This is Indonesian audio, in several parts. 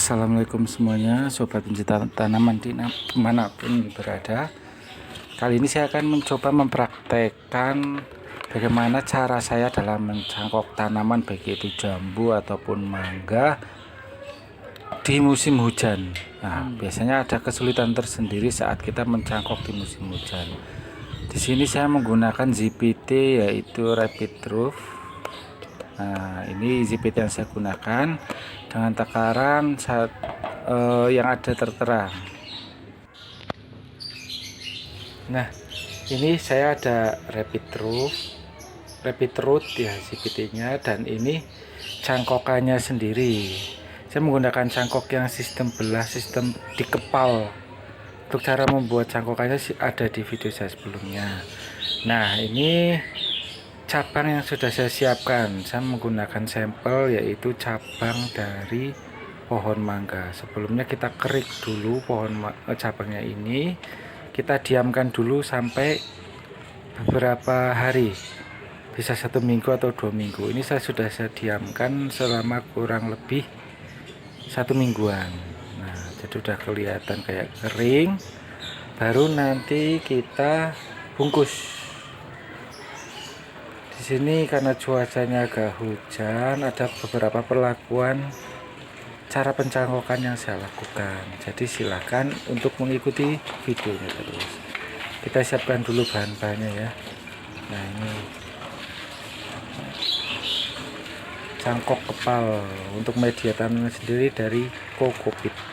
Assalamualaikum semuanya, sobat pencinta tanaman dimanapun berada. Kali ini saya akan mencoba mempraktekkan bagaimana cara saya dalam mencangkok tanaman, baik itu jambu ataupun mangga di musim hujan. Nah, biasanya ada kesulitan tersendiri saat kita mencangkok di musim hujan. Di sini saya menggunakan ZPT, yaitu Rapid Roof. Nah, ini ZPT yang saya gunakan dengan takaran yang ada tertera. Nah, ini saya ada Rapid Root ya ZPT-nya, dan ini cangkokannya sendiri. Saya menggunakan cangkok yang sistem belah, sistem dikepal. Untuk cara membuat cangkokannya ada di video saya sebelumnya. Nah, ini cabang yang sudah saya siapkan. Saya menggunakan sampel, yaitu cabang dari pohon mangga. Sebelumnya kita kerik dulu cabangnya ini, kita diamkan dulu sampai beberapa hari, bisa 1 minggu atau 2 minggu. Ini saya diamkan selama kurang lebih 1 mingguan. Nah, jadi udah kelihatan kayak kering, baru nanti kita bungkus. Di sini karena cuacanya agak hujan, ada beberapa perlakuan cara pencangkokan yang saya lakukan. Jadi silakan untuk mengikuti videonya terus. Kita siapkan dulu bahan-bahannya ya. Nah, ini cangkok kepal untuk media tanaman sendiri dari Kokopit.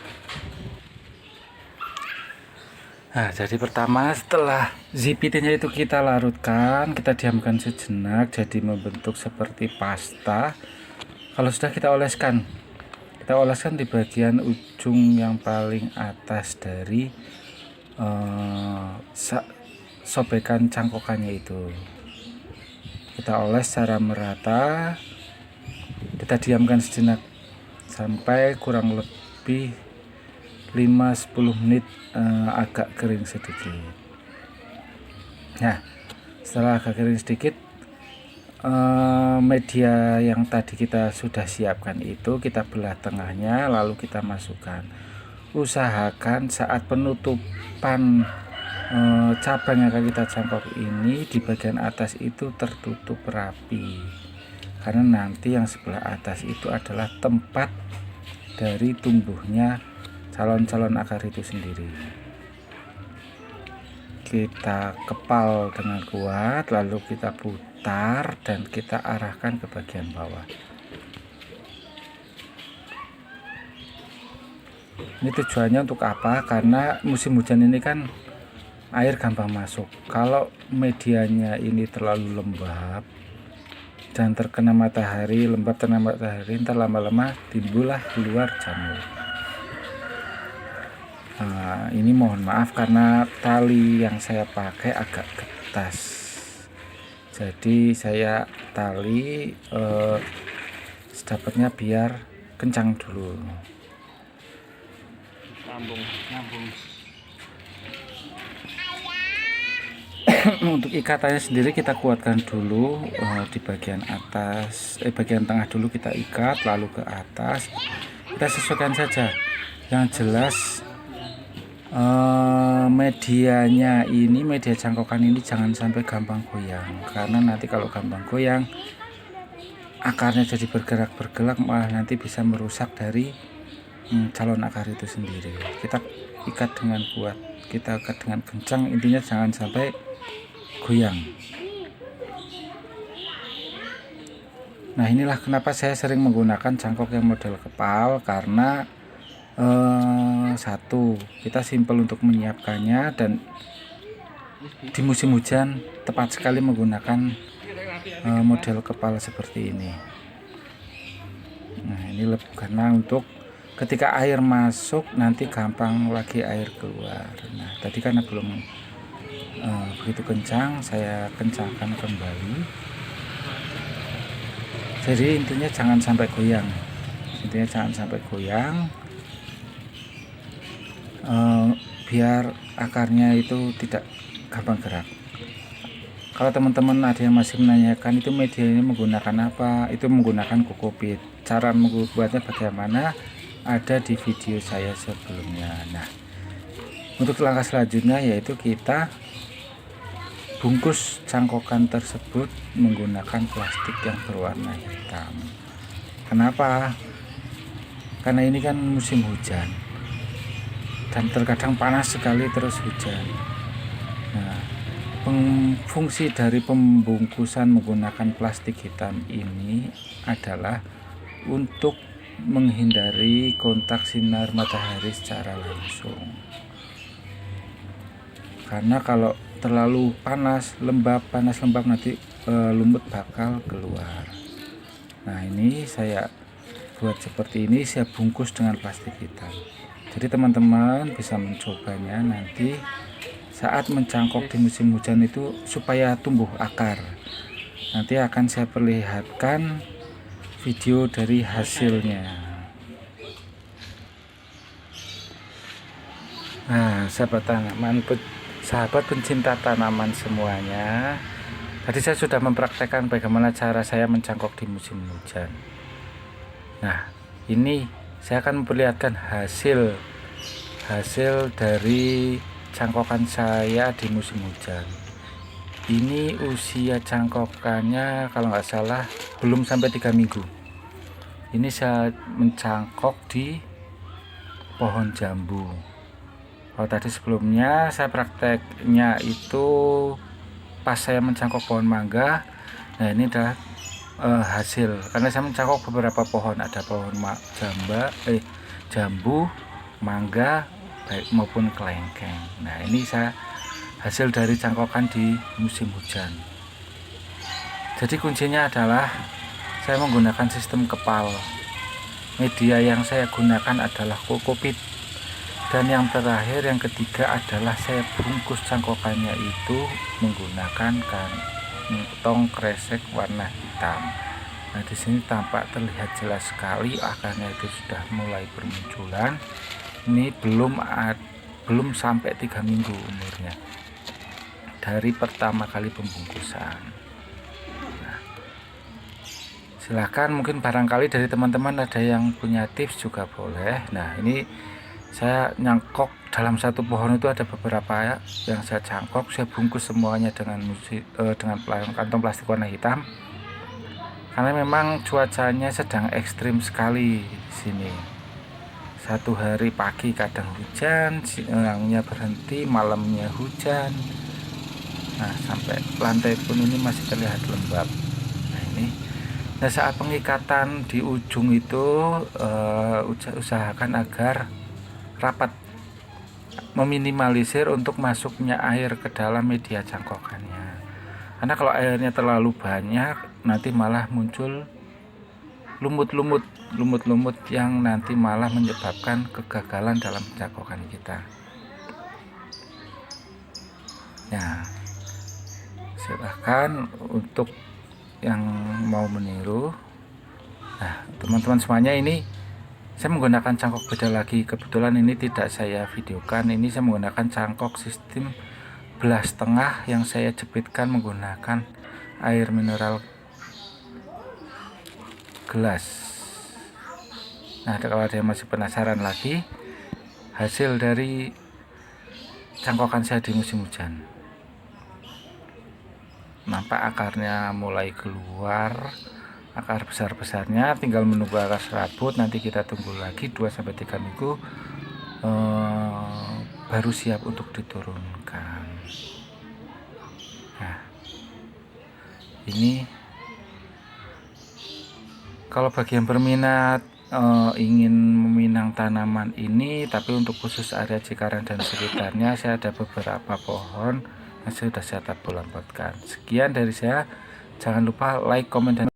Nah, jadi pertama setelah ZPT-nya itu kita larutkan, kita diamkan sejenak, jadi membentuk seperti pasta. Kalau sudah kita oleskan di bagian ujung yang paling atas dari sobekan cangkokannya itu. Kita oles secara merata, kita diamkan sejenak sampai kurang lebih 5-10 menit, agak kering sedikit. Nah, setelah agak kering sedikit, media yang tadi kita sudah siapkan itu kita belah tengahnya, lalu kita masukkan. Usahakan saat penutupan cabang yang akan kita cangkok ini, di bagian atas itu tertutup rapi, karena nanti yang sebelah atas itu adalah tempat dari tumbuhnya calon-calon akar itu sendiri. Kita kepal dengan kuat, lalu kita putar dan kita arahkan ke bagian bawah. Ini tujuannya untuk apa? Karena musim hujan ini kan air gampang masuk. Kalau medianya ini terlalu lembab dan terkena matahari, ntar lama-lama timbullah keluar jamur. Nah, ini mohon maaf karena tali yang saya pakai agak ketas, jadi saya tali sedapatnya biar kencang dulu. Nyambung. Untuk ikatannya sendiri kita kuatkan dulu di bagian atas, bagian tengah dulu kita ikat, lalu ke atas kita sesuaikan saja. Yang jelas medianya ini, media cangkokan ini jangan sampai gampang goyang, karena nanti kalau gampang goyang akarnya jadi bergerak malah nanti bisa merusak dari calon akar itu sendiri. Kita ikat dengan kuat, kita ikat dengan kencang, intinya jangan sampai goyang. Nah, inilah kenapa saya sering menggunakan cangkok yang model kepal, karena satu, kita simpel untuk menyiapkannya, dan di musim hujan tepat sekali menggunakan model kepal seperti ini. Nah, ini lebih karena untuk ketika air masuk nanti gampang lagi air keluar. Nah, tadi karena belum begitu kencang, saya kencangkan kembali. Jadi intinya jangan sampai goyang. Biar akarnya itu tidak gampang gerak. Kalau teman-teman ada yang masih menanyakan itu medianya menggunakan apa, itu menggunakan Kokopit. Cara membuatnya bagaimana, ada di video saya sebelumnya. Nah, untuk langkah selanjutnya yaitu kita bungkus cangkokan tersebut menggunakan plastik yang berwarna hitam. Kenapa? Karena ini kan musim hujan dan terkadang panas sekali terus hujan. Nah, fungsi dari pembungkusan menggunakan plastik hitam ini adalah untuk menghindari kontak sinar matahari secara langsung. Karena kalau terlalu panas lembab nanti lumut bakal keluar. Nah, ini saya buat seperti ini, saya bungkus dengan plastik hitam. Jadi teman-teman bisa mencobanya nanti saat mencangkok di musim hujan itu supaya tumbuh akar. Nanti akan saya perlihatkan video dari hasilnya. Nah, sahabat pencinta tanaman semuanya, tadi saya sudah mempraktekkan bagaimana cara saya mencangkok di musim hujan. Nah, ini saya akan memperlihatkan hasil dari cangkokan saya di musim hujan. Ini usia cangkokannya kalau nggak salah belum sampai 3 minggu. Ini saya mencangkok di pohon jambu. Kalau tadi sebelumnya saya prakteknya itu pas saya mencangkok pohon mangga. Nah, ini adalah hasil karena saya mencangkok beberapa pohon, ada pohon jambu, mangga, baik maupun kelengkeng. Nah, ini saya hasil dari cangkokan di musim hujan. Jadi kuncinya adalah saya menggunakan sistem kepal. Media yang saya gunakan adalah kokopit. Dan yang terakhir, yang ketiga adalah saya bungkus cangkokannya itu menggunakan kantong kresek warna hitam. Nah, di sini tampak terlihat jelas sekali akarnya itu sudah mulai bermunculan. Ini belum sampai 3 minggu umurnya dari pertama kali pembungkusan. Nah, silahkan mungkin barangkali dari teman-teman ada yang punya tips juga boleh. Nah, ini saya nyangkok dalam satu pohon itu ada beberapa yang saya cangkok, saya bungkus semuanya dengan kantong plastik warna hitam. Karena memang cuacanya sedang ekstrim sekali di sini. Satu hari pagi kadang hujan, siangnya berhenti, malamnya hujan. Nah, sampai lantai pun ini masih terlihat lembab. Nah, ini. Nah, saat pengikatan di ujung itu usahakan agar rapat, meminimalisir untuk masuknya air ke dalam media cangkokannya. Karena kalau airnya terlalu banyak nanti malah muncul lumut-lumut yang nanti malah menyebabkan kegagalan dalam cangkokan kita. Ya, silahkan untuk yang mau meniru. Nah, teman-teman semuanya, ini saya menggunakan cangkok beda lagi. Kebetulan ini tidak saya videokan. Ini saya menggunakan cangkok sistem belas tengah yang saya jepitkan menggunakan air mineral gelas. Nah, kalau ada yang masih penasaran lagi hasil dari cangkokan saya di musim hujan, nampak akarnya mulai keluar, akar besar-besarnya, tinggal menunggu akar serabut. Nanti kita tunggu lagi 2-3 minggu baru siap untuk diturunkan. Nah, ini kalau bagi yang berminat ingin meminang tanaman ini, tapi untuk khusus area Cikarang dan sekitarnya, saya ada beberapa pohon yang sudah saya tabur lampatkan. Sekian dari saya, jangan lupa like, komen, dan